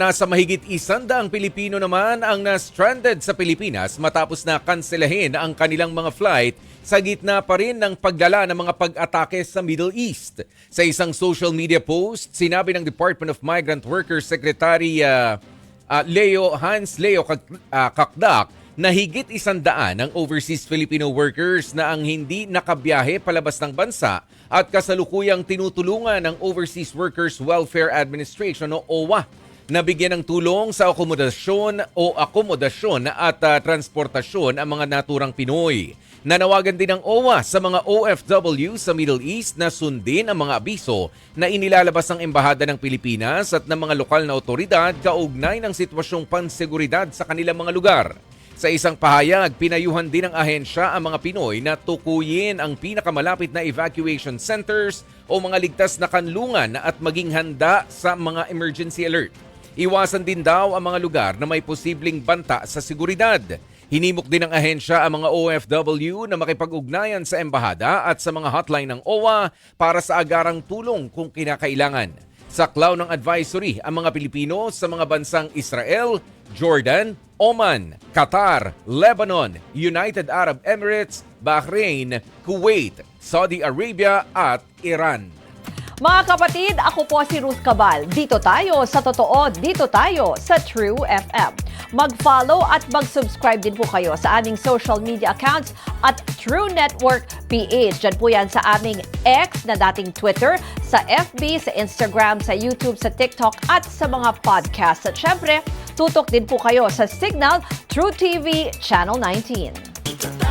Nasa mahigit 100 Pilipino naman ang na-stranded sa Pilipinas matapos na kanselahin ang kanilang mga flight sa gitna pa rin ng paglala ng mga pag-atake sa Middle East. Sa isang social media post, sinabi ng Department of Migrant Workers Secretary Hans Leo Kakdak na higit 100 ang overseas Filipino workers na ang hindi nakabiyahe palabas ng bansa at kasalukuyang tinutulungan ng Overseas Workers Welfare Administration o OWA. Nabigyan ng tulong sa akomodasyon at transportasyon ang mga naturang Pinoy. Nanawagan din ng OWA sa mga OFW sa Middle East na sundin ang mga abiso na inilalabas ng Embahada ng Pilipinas at ng mga lokal na otoridad kaugnay ng sitwasyong panseguridad sa kanilang mga lugar. Sa isang pahayag, pinayuhan din ng ahensya ang mga Pinoy na tukuyin ang pinakamalapit na evacuation centers o mga ligtas na kanlungan at maging handa sa mga emergency alert. Iwasan din daw ang mga lugar na may posibleng banta sa seguridad. Hinimok din ng ahensya ang mga OFW na makipag-ugnayan sa embahada at sa mga hotline ng OWA para sa agarang tulong kung kinakailangan. Saklaw ng advisory ang mga Pilipino sa mga bansang Israel, Jordan, Oman, Qatar, Lebanon, United Arab Emirates, Bahrain, Kuwait, Saudi Arabia at Iran. Mga kapatid, ako po si Ruth Cabal. Dito tayo sa totoo, dito tayo sa True FM. Mag-follow at mag-subscribe din po kayo sa aming social media accounts at True Network PH. Diyan po yan sa aming X na dating Twitter, sa FB, sa Instagram, sa YouTube, sa TikTok at sa mga podcast. At syempre, tutok din po kayo sa Signal True TV Channel 19.